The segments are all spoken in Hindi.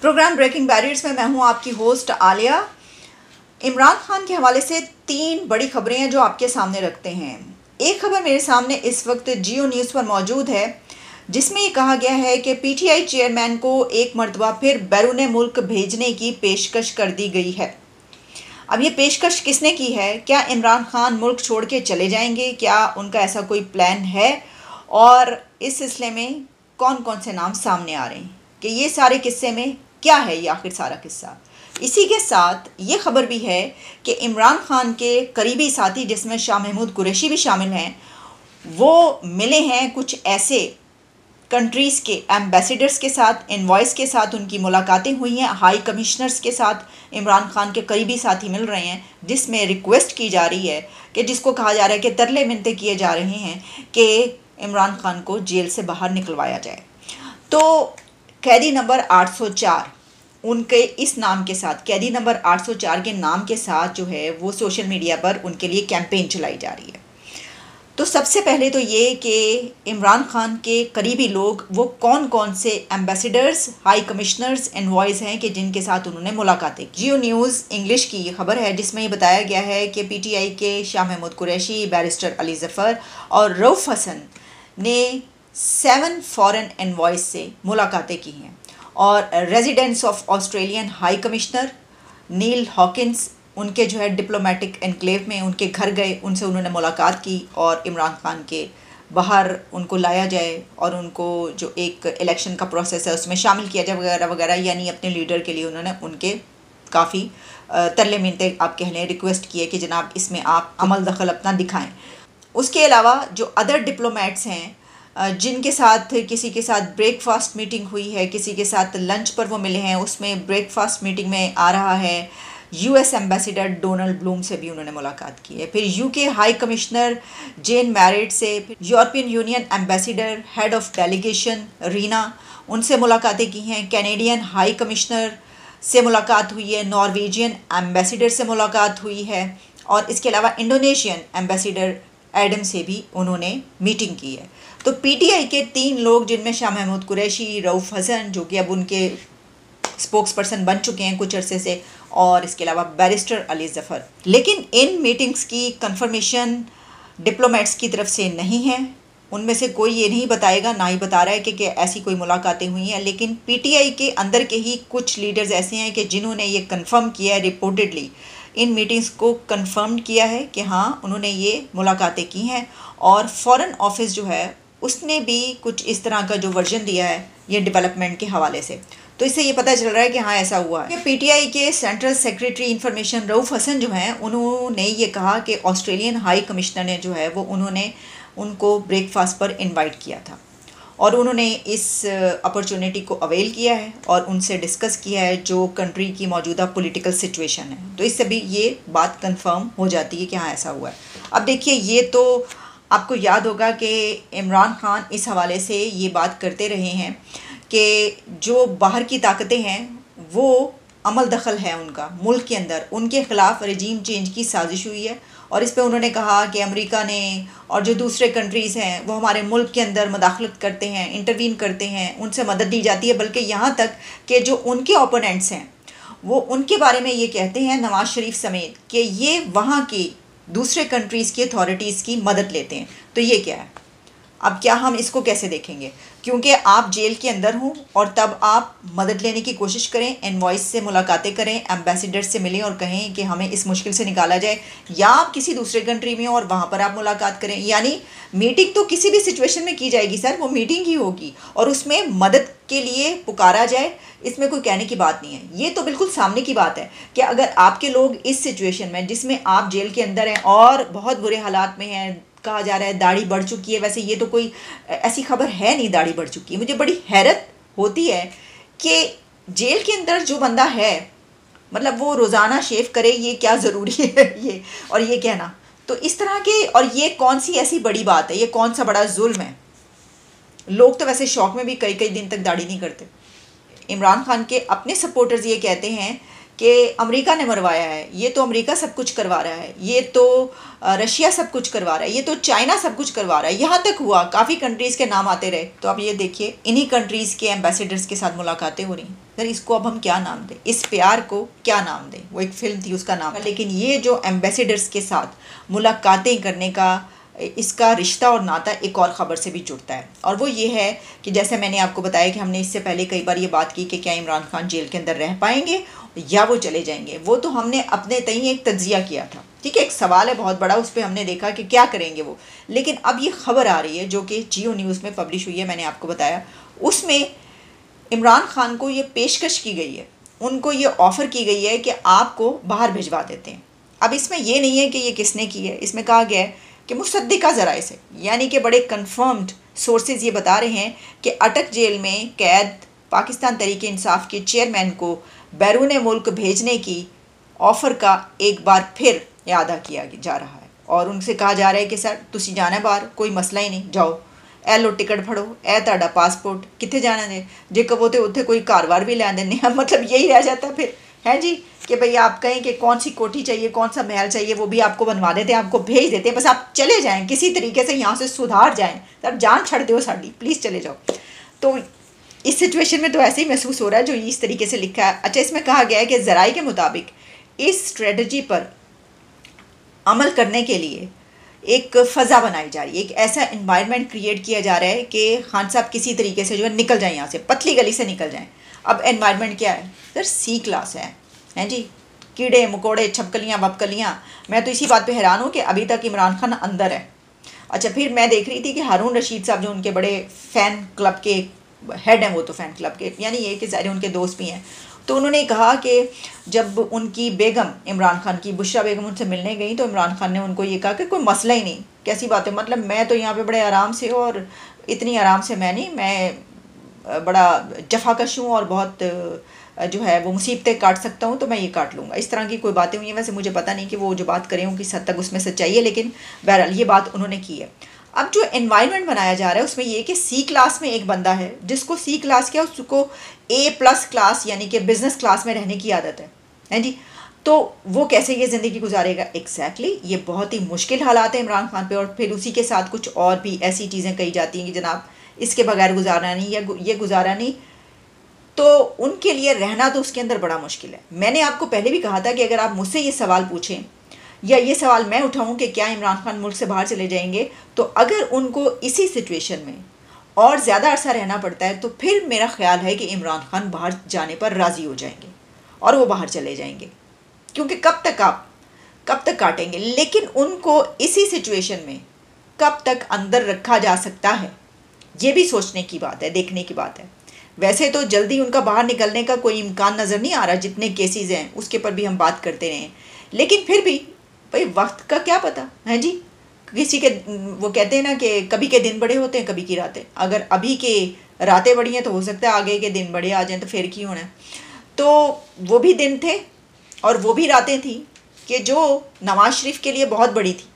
प्रोग्राम ब्रेकिंग बैरियर्स में मैं हूं आपकी होस्ट आलिया। इमरान खान के हवाले से 3 बड़ी खबरें हैं जो आपके सामने रखते हैं। एक खबर मेरे सामने इस वक्त जियो न्यूज़ पर मौजूद है, जिसमें ये कहा गया है कि पीटीआई चेयरमैन को एक मरतबा फिर बैरून मुल्क भेजने की पेशकश कर दी गई है। अब ये पेशकश किसने की है? क्या इमरान खान मुल्क छोड़ के चले जाएंगे? क्या उनका ऐसा कोई प्लान है? और इस सिलसिले में कौन कौन से नाम सामने आ रहे हैं कि ये सारे किस्से में क्या है ये आखिर सारा किस्सा। इसी के साथ ये खबर भी है कि इमरान खान के करीबी साथी, जिसमें शाह महमूद कुरैशी भी शामिल हैं, वो मिले हैं कुछ ऐसे कंट्रीज़ के एम्बेसडर्स के साथ, इनवॉइस के साथ उनकी मुलाकातें हुई हैं, हाई कमिश्नर्स के साथ इमरान खान के करीबी साथी मिल रहे हैं, जिसमें रिक्वेस्ट की जा रही है कि जिसको कहा जा रहा है कि तरले मिन्नतें किए जा रहे हैं कि इमरान खान को जेल से बाहर निकलवाया जाए। तो कैदी नंबर 804 उनके इस नाम के साथ, कैदी नंबर 804 के नाम के साथ जो है वो सोशल मीडिया पर उनके लिए कैंपेन चलाई जा रही है। तो सबसे पहले तो ये कि इमरान खान के करीबी लोग वो कौन कौन से एम्बेसडर्स, हाई कमिश्नर्स, एनवॉइस हैं कि जिनके साथ उन्होंने मुलाकातें की। जियो न्यूज़ इंग्लिश की ये खबर है, जिसमें ये बताया गया है कि पीटीआई के शाह महमूद कुरैशी, बैरिस्टर अली ज़फ़र और रऊफ़ हसन ने 7 फॉरेन एनवॉइस से मुलाकातें की हैं और residents of Australian high commissioner Neil Hawkins उनके जो है डिप्लोमेटिक एनक्लेव में उनके घर गए, उनसे उन्होंने मुलाकात की और इमरान खान के बाहर उनको लाया जाए और उनको जो एक इलेक्शन का प्रोसेस है उसमें शामिल किया जाए वगैरह वगैरह। यानी अपने लीडर के लिए उन्होंने उनके काफ़ी तरले मिन्नतें आप कह लें, रिक्वेस्ट किए कि जनाब इसमें आप अमल दखल अपना दिखाएं। उसके अलावा जो अदर डिप्लोमेट्स हैं जिनके साथ किसी के साथ ब्रेकफास्ट मीटिंग हुई है, किसी के साथ लंच पर वो मिले हैं, उसमें ब्रेकफास्ट मीटिंग में आ रहा है यूएस एम्बेसडर डोनाल्ड ब्लूम से भी उन्होंने मुलाकात की है, फिर यूके हाई कमिश्नर जेन मैरिट से, फिर European union ambassador head of delegation Reena, उनसे मुलाकातें की हैं, कैनेडियन हाई कमिश्नर से मुलाकात हुई है, नॉर्वेजियन एम्बेसडर से मुलाकात हुई है और इसके अलावा इंडोनेशियन एम्बेसडर एडम से भी उन्होंने मीटिंग की है। तो पीटीआई के 3 लोग, जिनमें शाह महमूद कुरैशी, रऊफ़ हसन जो कि अब उनके स्पोक्स पर्सन बन चुके हैं कुछ अरसे से, और इसके अलावा बैरिस्टर अली ज़फ़र। लेकिन इन मीटिंग्स की कंफर्मेशन डिप्लोमेट्स की तरफ से नहीं है। उनमें से कोई ये नहीं बताएगा, ना ही बता रहा है कि ऐसी कोई मुलाकातें हुई हैं। लेकिन पीटीआई के अंदर के ही कुछ लीडर्स ऐसे हैं कि जिन्होंने ये कंफर्म किया है, रिपोर्टेडली इन मीटिंग्स को कंफर्म किया है कि हाँ उन्होंने ये मुलाकातें की हैं। और फॉरेन ऑफिस जो है उसने भी कुछ इस तरह का जो वर्जन दिया है ये डेवलपमेंट के हवाले से, तो इससे ये पता चल रहा है कि हाँ ऐसा हुआ है। पीटीआई के central secretary information Rauf Hasan जो हैं उन्होंने ये कहा कि ऑस्ट्रेलियन हाई कमिश्नर ने जो है वो उन्होंने उनको ब्रेकफास्ट पर इनवाइट किया था और उन्होंने इस अपॉर्चुनिटी को अवेल किया है और उनसे डिस्कस किया है जो कंट्री की मौजूदा पॉलिटिकल सिचुएशन है। तो इससे भी ये बात कंफर्म हो जाती है कि हाँ ऐसा हुआ है। अब देखिए, ये तो आपको याद होगा कि इमरान खान इस हवाले से ये बात करते रहे हैं कि जो बाहर की ताकतें हैं वो अमल दखल है उनका मुल्क के अंदर, उनके ख़िलाफ़ रजीम चेंज की साजिश हुई है। और इस पे उन्होंने कहा कि अमेरिका ने और जो दूसरे कंट्रीज़ हैं वो हमारे मुल्क के अंदर मदाखलत करते हैं, इंटरवीन करते हैं, उनसे मदद दी जाती है, बल्कि यहाँ तक कि जो उनके ओपोनेंट्स हैं वो उनके बारे में ये कहते हैं, नवाज़ शरीफ समेत, कि ये वहाँ की दूसरे कंट्रीज़ की अथॉरिटीज़ की मदद लेते हैं। तो ये क्या है? अब क्या हम इसको कैसे देखेंगे? क्योंकि आप जेल के अंदर हों और तब आप मदद लेने की कोशिश करें, एनवॉइस से मुलाकातें करें, एम्बेसडर से मिलें और कहें कि हमें इस मुश्किल से निकाला जाए, या आप किसी दूसरे कंट्री में हो और वहाँ पर आप मुलाकात करें। यानी मीटिंग तो किसी भी सिचुएशन में की जाएगी सर, वो मीटिंग ही होगी और उसमें मदद के लिए पुकारा जाए, इसमें कोई कहने की बात नहीं है। ये तो बिल्कुल सामने की बात है कि अगर आपके लोग इस सिचुएशन में, जिसमें आप जेल के अंदर हैं और बहुत बुरे हालात में हैं, कहा जा रहा है दाढ़ी बढ़ चुकी है, वैसे ये तो कोई ऐसी खबर है नहीं दाढ़ी बढ़ चुकी है। मुझे बड़ी हैरत होती है कि जेल के अंदर जो बंदा है, मतलब वो रोज़ाना शेव करे, ये क्या ज़रूरी है ये, और ये कहना तो इस तरह के, और ये कौन सी ऐसी बड़ी बात है, ये कौन सा बड़ा जुल्म है। लोग तो वैसे शौक में भी कई कई दिन तक दाढ़ी नहीं करते। इमरान खान के अपने सपोर्टर्स ये कहते हैं कि अमेरिका ने मरवाया है, ये तो अमेरिका सब कुछ करवा रहा है, ये तो रशिया सब कुछ करवा रहा है, ये तो चाइना सब कुछ करवा रहा है, यहाँ तक हुआ काफ़ी कंट्रीज़ के नाम आते रहे। तो अब ये देखिए इन्हीं कंट्रीज़ के एम्बेसडर्स के साथ मुलाकातें हो रही हैं। सर इसको अब हम क्या नाम दें, इस प्यार को क्या नाम दें? वो एक फ़िल्म थी उसका नाम, लेकिन ये जो एम्बेसडर्स के साथ मुलाकातें करने का इसका रिश्ता और नाता एक और ख़बर से भी जुड़ता है, और वो ये है कि जैसे मैंने आपको बताया कि हमने इससे पहले कई बार ये बात की कि क्या इमरान खान जेल के अंदर रह पाएंगे या वो चले जाएंगे। वो तो हमने अपने तय एक तज्जिया किया था, ठीक है, एक सवाल है बहुत बड़ा, उस पर हमने देखा कि क्या करेंगे वो। लेकिन अब ये खबर आ रही है जो कि जियो न्यूज़ में पब्लिश हुई है, मैंने आपको बताया, उसमें इमरान खान को ये पेशकश की गई है, उनको ये ऑफ़र की गई है कि आपको बाहर भिजवा देते हैं। अब इसमें ये नहीं है कि ये किसने की है, इसमें कहा गया है कि मुसद्दिका ज़राए से, यानी कि बड़े कंफर्म्ड सोर्सेज ये बता रहे हैं कि अटक जेल में कैद पाकिस्तान तहरीक इंसाफ के चेयरमैन को बैरून मुल्क भेजने की ऑफ़र का एक बार फिर इआदा किया जा रहा है, और उनसे कहा जा रहा है कि सर तुसी जाना है बाहर, कोई मसला ही नहीं, जाओ, ए लो टिकट फड़ो, ए ताड़ा पासपोर्ट, कितने जाना जे कबो तो उत्थे कोई कारवार भी लै देने। मतलब यही रह जाता फिर है जी कि भाई आप कहें कि कौन सी कोठी चाहिए, कौन सा महल चाहिए, वो भी आपको बनवा देते हैं, आपको भेज देते हैं, बस आप चले जाएं, किसी तरीके से यहाँ से सुधार जाएं, तब जान छड़ दो साड़ी, प्लीज़ चले जाओ। तो इस सिचुएशन में तो ऐसे ही महसूस हो रहा है जो इस तरीके से लिखा है। अच्छा, इसमें कहा गया है कि ज़राए के मुताबिक इस स्ट्रेटजी पर अमल करने के लिए एक फ़ज़ा बनाई जा रही है, एक ऐसा इन्वायरमेंट क्रिएट किया जा रहा है कि खान साहब किसी तरीके से जो है निकल जाएँ यहाँ से, पतली गली से निकल जाएँ। अब एनवायरनमेंट क्या है सर? सी क्लास है, हैं जी, कीड़े मकोड़े छपकलियाँ वपकलियाँ। मैं तो इसी बात पे हैरान हूँ कि अभी तक इमरान खान अंदर है। अच्छा, फिर मैं देख रही थी कि हारून रशीद साहब जो उनके बड़े फ़ैन क्लब के हेड हैं, वो तो फ़ैन क्लब के यानी ये कि सारे उनके दोस्त भी हैं, तो उन्होंने कहा कि जब उनकी बेगम इमरान खान की बुशरा बेगम उनसे मिलने गई तो इमरान खान ने उनको ये कहा कि कोई मसला ही नहीं, कैसी बात है, मतलब मैं तो यहाँ पे बड़े आराम से, और इतनी आराम से मैं नहीं, मैं बड़ा जफाकश हूँ और बहुत जो है वो मुसीबतें काट सकता हूँ, तो मैं ये काट लूँगा। इस तरह की कोई बातें हुई हैं। वैसे मुझे पता नहीं कि वो जो बात करें किस हद तक उसमें सच्चाई है, लेकिन बहरहाल ये बात उन्होंने की है। अब जो एनवायरनमेंट बनाया जा रहा है उसमें ये कि सी क्लास में एक बंदा है जिसको सी क्लास क्या, उसको A+ क्लास यानी कि बिज़नेस क्लास में रहने की आदत है जी, तो वो कैसे ये ज़िंदगी गुजारेगा? एग्जैक्टली ये बहुत ही मुश्किल हालात है इमरान खान पे, और फिर उसी के साथ कुछ और भी ऐसी चीज़ें कही जाती हैं कि जनाब इसके बगैर गुजारा नहीं या ये गुजारा नहीं, तो उनके लिए रहना तो उसके अंदर बड़ा मुश्किल है। मैंने आपको पहले भी कहा था कि अगर आप मुझसे ये सवाल पूछें या ये सवाल मैं उठाऊं कि क्या इमरान खान मुल्क से बाहर चले जाएंगे, तो अगर उनको इसी सिचुएशन में और ज़्यादा अरसा रहना पड़ता है तो फिर मेरा ख्याल है कि इमरान खान बाहर जाने पर राज़ी हो जाएंगे और वो बाहर चले जाएंगे, क्योंकि कब तक काटेंगे। लेकिन उनको इसी सिचुएशन में कब तक अंदर रखा जा सकता है, ये भी सोचने की बात है, देखने की बात है। वैसे तो जल्दी उनका बाहर निकलने का कोई इम्कान नज़र नहीं आ रहा, जितने केसेस हैं उसके पर भी हम बात करते रहे, लेकिन फिर भी भाई वक्त का क्या पता है जी, किसी के वो कहते हैं ना कि कभी के दिन बड़े होते हैं कभी की रातें, अगर अभी के रातें बड़ी हैं तो हो सकता है आगे के दिन बड़े आ जाएं, तो फिर क्यों होना है। तो वो भी दिन थे और वो भी रातें थी कि जो नवाज शरीफ के लिए बहुत बड़ी थी,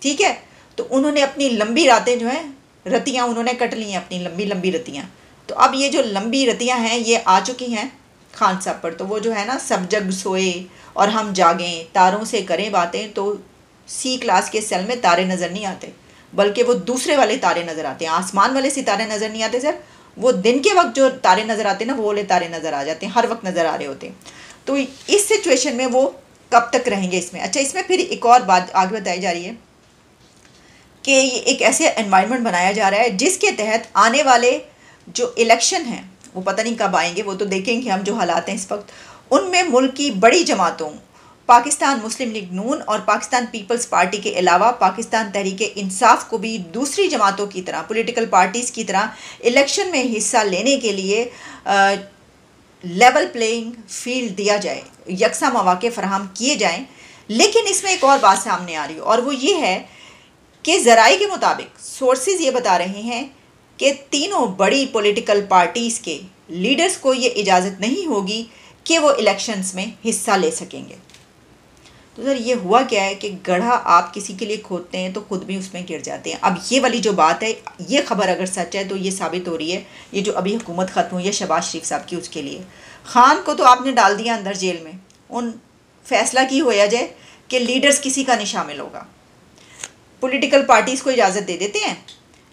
ठीक है, तो उन्होंने अपनी लंबी रातें जो हैं रतियाँ उन्होंने कट ली हैं, अपनी लंबी लंबी रतियाँ। तो अब ये जो लंबी रतियाँ हैं ये आ चुकी हैं खान साहब पर, तो वो जो है ना, सब जग सोए और हम जागें, तारों से करें बातें, तो सी क्लास के सेल में तारे नज़र नहीं आते, बल्कि वो दूसरे वाले तारे नज़र आते हैं। आसमान वाले सितारे नज़र नहीं आते सर, वो दिन के वक्त जो तारे नज़र आते हैं ना, वो वाले तारे नज़र आ जाते हैं, हर वक्त नज़र आ रहे होते हैं। तो इस सिचुएशन में वो कब तक रहेंगे इसमें। अच्छा, इसमें फिर एक और बात आगे बताई जा रही है कि ये एक ऐसे एनवायरनमेंट बनाया जा रहा है जिसके तहत आने वाले जो इलेक्शन हैं वो पता नहीं कब आएंगे, वो तो देखेंगे हम, जो हालात हैं इस वक्त, उनमें मुल्क की बड़ी जमातों पाकिस्तान मुस्लिम लीग नून और पाकिस्तान पीपल्स पार्टी के अलावा पाकिस्तान तहरीक इंसाफ को भी दूसरी जमातों की तरह, पॉलिटिकल पार्टीज़ की तरह इलेक्शन में हिस्सा लेने के लिए लेवल प्लेइंग फील्ड दिया जाए, यकसा मौके फराहम किए जाएँ। लेकिन इसमें एक और बात सामने आ रही है, और वो ये है कि ज़राए के मुताबिक सोर्सेज ये बता रहे हैं कि तीनों बड़ी पॉलिटिकल पार्टीज़ के लीडर्स को ये इजाज़त नहीं होगी कि वो इलेक्शंस में हिस्सा ले सकेंगे। तो सर ये हुआ क्या है कि गड्ढा आप किसी के लिए खोदते हैं तो खुद भी उसमें गिर जाते हैं। अब ये वाली जो बात है, ये खबर अगर सच है तो ये साबित हो रही है, ये जो अभी हुकूमत ख़त्म हुई है शहबाज शरीफ साहब की, उसके लिए खान को तो आपने डाल दिया अंदर जेल में, उन फैसला की होया जाए कि लीडर्स किसी का नहीं शामिल होगा। पॉलिटिकल पार्टीज़ को इजाज़त दे देते हैं,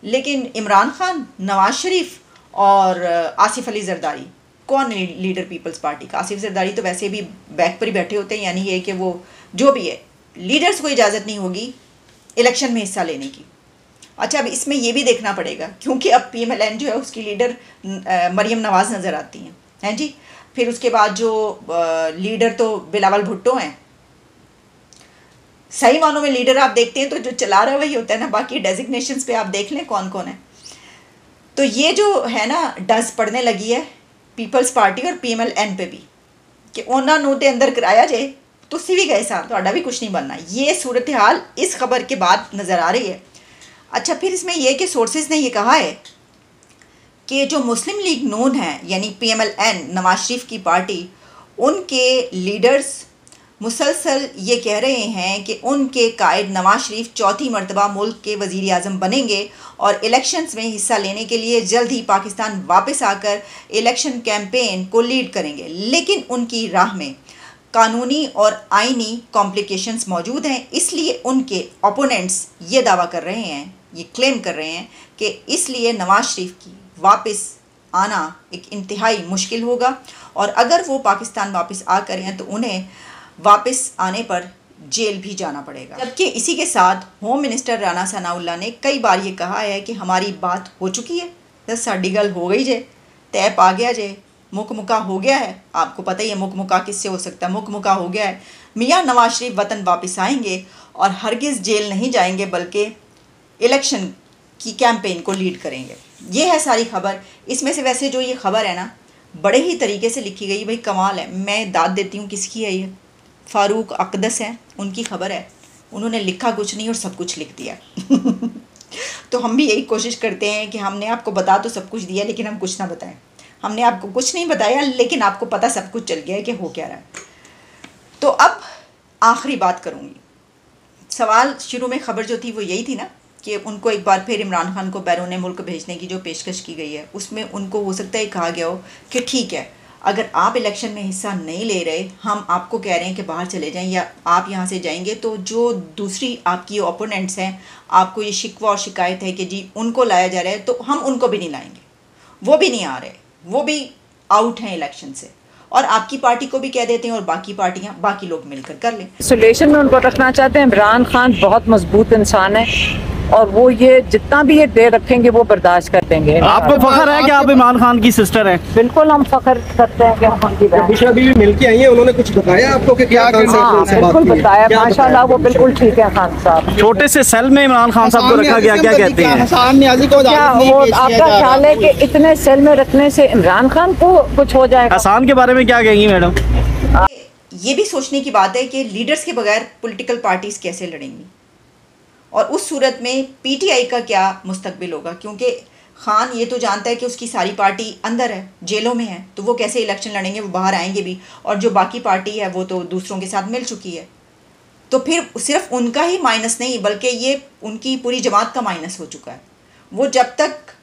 लेकिन इमरान खान, नवाज शरीफ और आसिफ अली जरदारी, कौन लीडर पीपल्स पार्टी का? आसिफ जरदारी तो वैसे भी बैक पर ही बैठे होते हैं, यानी ये कि वो जो भी है, लीडर्स को इजाज़त नहीं होगी इलेक्शन में हिस्सा लेने की। अच्छा, अब इसमें ये भी देखना पड़ेगा, क्योंकि अब PMLN जो है उसकी लीडर मरियम नवाज़ नज़र आती हैं जी। फिर उसके बाद जो लीडर तो बिलावल भुट्टो हैं। सही मानों में लीडर आप देखते हैं तो जो चला रहा है वही होता है ना, बाकी डेजिग्नेशंस पे आप देख लें कौन कौन है। तो ये जो है ना डज पड़ने लगी है पीपल्स पार्टी और PMLN पे भी कि ओना नोटे अंदर कराया जाए तो भी गए साथ तो भी कुछ नहीं बनना। ये सूरत हाल इस खबर के बाद नज़र आ रही है। अच्छा, फिर इसमें यह कि सोर्सेज ने ये कहा है कि जो मुस्लिम लीग नून है यानी PMLN, नवाज शरीफ की पार्टी, उनके लीडर्स मुसलसल ये कह रहे हैं कि उनके कायद नवाज शरीफ चौथी मरतबा मुल्क के वज़ीर आज़म बनेंगे और इलेक्शंस में हिस्सा लेने के लिए जल्द ही पाकिस्तान वापस आकर इलेक्शन कैंपेन को लीड करेंगे। लेकिन उनकी राह में कानूनी और आइनी कॉम्प्लिकेशंस मौजूद हैं, इसलिए उनके ओपोनेंट्स ये दावा कर रहे हैं, ये क्लेम कर रहे हैं कि इसलिए नवाज शरीफ की वापस आना एक इंतहाई मुश्किल होगा और अगर वो पाकिस्तान वापस आ कर हैं तो उन्हें वापस आने पर जेल भी जाना पड़ेगा। जबकि इसी के साथ होम मिनिस्टर राणा सनाउल्लाह ने कई बार ये कहा है कि हमारी बात हो चुकी है, बस साड़ी गल हो गई जे, तय पा गया जे, मुक मुका हो गया है। आपको पता ही है मुक मुका किससे हो सकता है, मुक मुका हो गया है। मियाँ नवाज शरीफ वतन वापस आएंगे और हरगिज़ जेल नहीं जाएंगे बल्कि इलेक्शन की कैंपेन को लीड करेंगे। ये है सारी खबर। इसमें से वैसे जो ये खबर है ना बड़े ही तरीके से लिखी गई, भाई कमाल है। मैं दाद देती हूँ किसकी है, ये फ़ारूक अकदस है, उनकी खबर है। उन्होंने लिखा कुछ नहीं और सब कुछ लिख दिया। तो हम भी यही कोशिश करते हैं कि हमने आपको बता तो सब कुछ दिया लेकिन हम कुछ ना बताएं। हमने आपको कुछ नहीं बताया लेकिन आपको पता सब कुछ चल गया है कि हो क्या रहा है। तो अब आखिरी बात करूँगी। सवाल शुरू में खबर जो थी वो यही थी ना कि उनको एक बार फिर इमरान खान को बैरून मुल्क भेजने की जो पेशकश की गई है उसमें उनको हो सकता है कहा गया हो कि ठीक है, अगर आप इलेक्शन में हिस्सा नहीं ले रहे, हम आपको कह रहे हैं कि बाहर चले जाएं या आप यहाँ से जाएंगे, तो जो दूसरी आपकी ओपोनेंट्स हैं आपको ये शिकवा और शिकायत है कि जी उनको लाया जा रहा है, तो हम उनको भी नहीं लाएंगे। वो भी नहीं आ रहे, वो भी आउट हैं इलेक्शन से, और आपकी पार्टी को भी कह देते हैं और बाकी पार्टियां, बाकी लोग मिलकर कर लें। आइसोलेशन में उनको रखना चाहते हैं। इमरान खान बहुत मजबूत इंसान है और वो ये जितना भी ये दे रखेंगे वो बर्दाश्त कर देंगे। आपको फख्र है कि आप इमरान खान की सिस्टर हैं? बिल्कुल हम फख्र करते हैं कि हम उनकी बहन हैं। अभी भी मिलके आई है, उन्होंने कुछ बताया आपको कि क्या? हाँ बिल्कुल बताया, माशाल्लाह वो बिल्कुल ठीक है। खान साहब छोटे से सेल में इमरान खान साहब को रखा गया, क्या कहते हैं? क्या वो आपका ख्याल है कि इतने सेल में रखने से इमरान खान को कुछ हो जाएगा? हसान के बारे में क्या कहेंगी मैडम? ये भी सोचने की बात है कि लीडर्स के बगैर पॉलिटिकल पार्टीज कैसे लड़ेंगी और उस सूरत में PTI का क्या मुस्तकबिल होगा, क्योंकि खान ये तो जानता है कि उसकी सारी पार्टी अंदर है, जेलों में है, तो वो कैसे इलेक्शन लड़ेंगे? वो बाहर आएंगे भी, और जो बाकी पार्टी है वो तो दूसरों के साथ मिल चुकी है। तो फिर सिर्फ उनका ही माइनस नहीं बल्कि ये उनकी पूरी जमात का माइनस हो चुका है। वो जब तक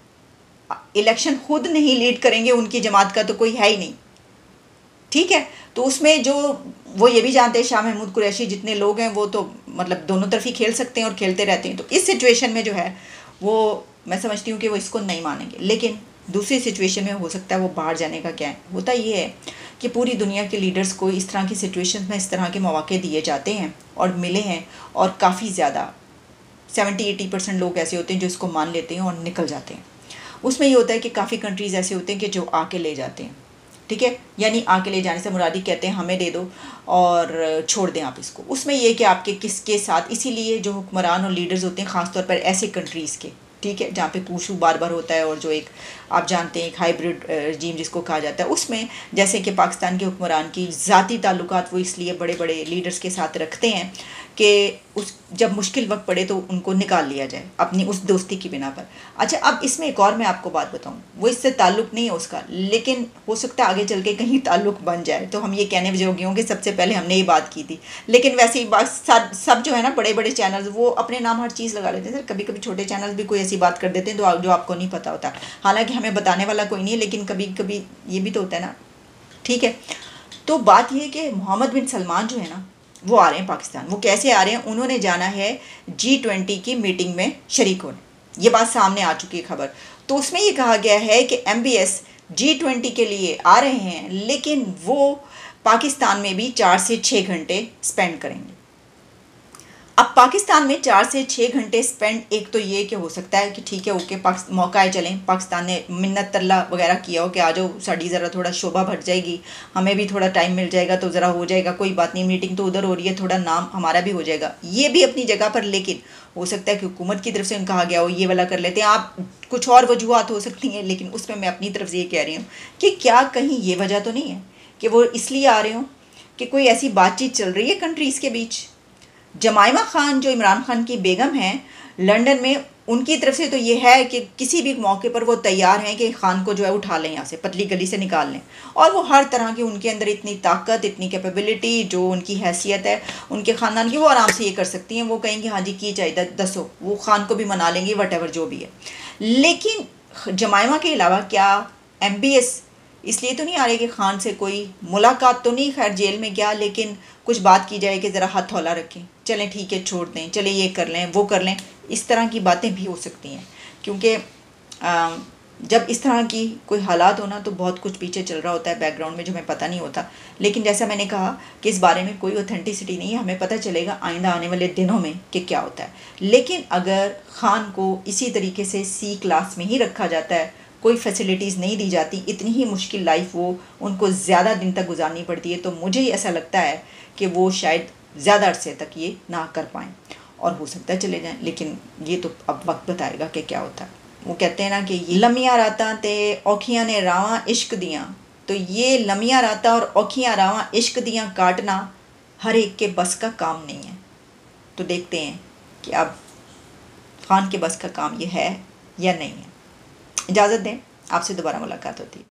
इलेक्शन खुद नहीं लीड करेंगे उनकी जमात का तो कोई है ही नहीं, ठीक है। तो उसमें जो वो ये भी जानते हैं, शाह महमूद कुरैशी जितने लोग हैं वो तो मतलब दोनों तरफ ही खेल सकते हैं और खेलते रहते हैं। तो इस सिचुएशन में जो है वो मैं समझती हूँ कि वो इसको नहीं मानेंगे। लेकिन दूसरी सिचुएशन में हो सकता है वो बाहर जाने का क्या है, होता ये है कि पूरी दुनिया के लीडर्स को इस तरह की सिचुएशन में इस तरह के मौके दिए जाते हैं और मिले हैं, और काफ़ी ज़्यादा 70-80% लोग ऐसे होते हैं जो इसको मान लेते हैं और निकल जाते हैं। उसमें ये होता है कि काफ़ी कंट्रीज़ ऐसे होते हैं कि जो आके ले जाते हैं, ठीक है। यानी आके ले जाने से मुरादी कहते हैं हमें दे दो और छोड़ दें आप इसको। उसमें यह कि आपके किसके साथ, इसीलिए जो हुक्मरान और लीडर्स होते हैं ख़ासतौर पर ऐसे कंट्रीज़ के, ठीक है, जहाँ पे पूछू बार बार होता है और जो एक आप जानते हैं एक हाइब्रिड रजीम जिसको कहा जाता है, उसमें जैसे कि पाकिस्तान के हुक्मरान की ज़ाती ताल्लुकात वो इसलिए बड़े बड़े लीडर्स के साथ रखते हैं कि उस जब मुश्किल वक्त पड़े तो उनको निकाल लिया जाए अपनी उस दोस्ती की बिना पर। अच्छा, अब इसमें एक और मैं आपको बात बताऊं, वो इससे ताल्लुक़ नहीं है उसका, लेकिन हो सकता है आगे चल के कहीं ताल्लुक़ बन जाए तो हम ये कहने जोगे होंगे सबसे पहले हमने ये बात की थी। लेकिन वैसे ही बात सब जो है ना बड़े बड़े चैनल्स वो अपने नाम हर चीज़ लगा लेते हैं। सर कभी कभी छोटे चैनल्स भी कोई ऐसी बात कर देते हैं जो आपको नहीं पता होता, हालाँकि हमें बताने वाला कोई नहीं है, लेकिन कभी कभी ये भी तो होता है ना, ठीक है। तो बात ये है कि मोहम्मद बिन सलमान जो है ना, वो आ रहे हैं पाकिस्तान। वो कैसे आ रहे हैं? उन्होंने जाना है G20 की मीटिंग में शरीक होने। ये बात सामने आ चुकी है खबर। तो उसमें ये कहा गया है कि MBS G20 के लिए आ रहे हैं, लेकिन वो पाकिस्तान में भी 4 से 6 घंटे स्पेंड करेंगे। अब पाकिस्तान में 4 से 6 घंटे स्पेंड, एक तो ये कि हो सकता है कि ठीक है ओके मौका है, चलें पाकिस्तान ने मिन्नत तरला वगैरह किया हो कि आ जाओ, साड़ी ज़रा थोड़ा शोभा भर जाएगी, हमें भी थोड़ा टाइम मिल जाएगा तो ज़रा हो जाएगा, कोई बात नहीं, मीटिंग तो उधर हो रही है, थोड़ा नाम हमारा भी हो जाएगा। ये भी अपनी जगह पर, लेकिन हो सकता है कि हुकूमत की तरफ से कहा गया हो ये वाला कर लेते हैं। आप कुछ और वजूहत हो सकती हैं, लेकिन उसमें मैं अपनी तरफ से ये कह रही हूँ कि क्या कहीं ये वजह तो नहीं है कि वो इसलिए आ रहे हों कि कोई ऐसी बातचीत चल रही है कंट्रीज़ के बीच। जमाइमा खान जो इमरान खान की बेगम हैं लंदन में, उनकी तरफ से तो ये है कि किसी भी मौके पर वो तैयार हैं कि खान को जो है उठा लें, यहाँ से पतली गली से निकाल लें। और वो हर तरह की, उनके अंदर इतनी ताकत, इतनी कैपेबिलिटी, जो उनकी हैसियत है उनके ख़ानदान की, वो आराम से ये कर सकती हैं। वो कहेंगे हाँ जी की चाहिए दसो, वो खान को भी मना लेंगे, वट जो भी है। लेकिन जमाइमा के अलावा क्या MBS इसलिए तो नहीं आ रही कि खान से कोई मुलाकात तो नहीं, खैर जेल में गया, लेकिन कुछ बात की जाए कि ज़रा हाथ हौला रखें, चलें ठीक है छोड़ दें, चले ये कर लें वो कर लें, इस तरह की बातें भी हो सकती हैं। क्योंकि जब इस तरह की कोई हालात होना तो बहुत कुछ पीछे चल रहा होता है बैकग्राउंड में जो हमें पता नहीं होता। लेकिन जैसा मैंने कहा कि इस बारे में कोई ऑथेंटिसिटी नहीं है, हमें पता चलेगा आइंदा आने वाले दिनों में कि क्या होता है। लेकिन अगर खान को इसी तरीके से C क्लास में ही रखा जाता है, कोई फैसिलिटीज़ नहीं दी जाती, इतनी ही मुश्किल लाइफ वो उनको ज़्यादा दिन तक गुजारनी पड़ती है, तो मुझे ऐसा लगता है कि वो शायद ज़्यादा अरसे तक ये ना कर पाएँ और हो सकता है चले जाएं। लेकिन ये तो अब वक्त बताएगा कि क्या होता है। वो कहते हैं ना कि ये लम्मियाँ रातां ते औखियां ने रावां इश्क दियाँ, तो ये लम्मियाँ रातां और औखियां रावां इश्क दियाँ काटना हर एक के बस का काम नहीं है। तो देखते हैं कि अब खान के बस का काम ये है या नहीं है। इजाज़त दें, आपसे दोबारा मुलाकात होती है।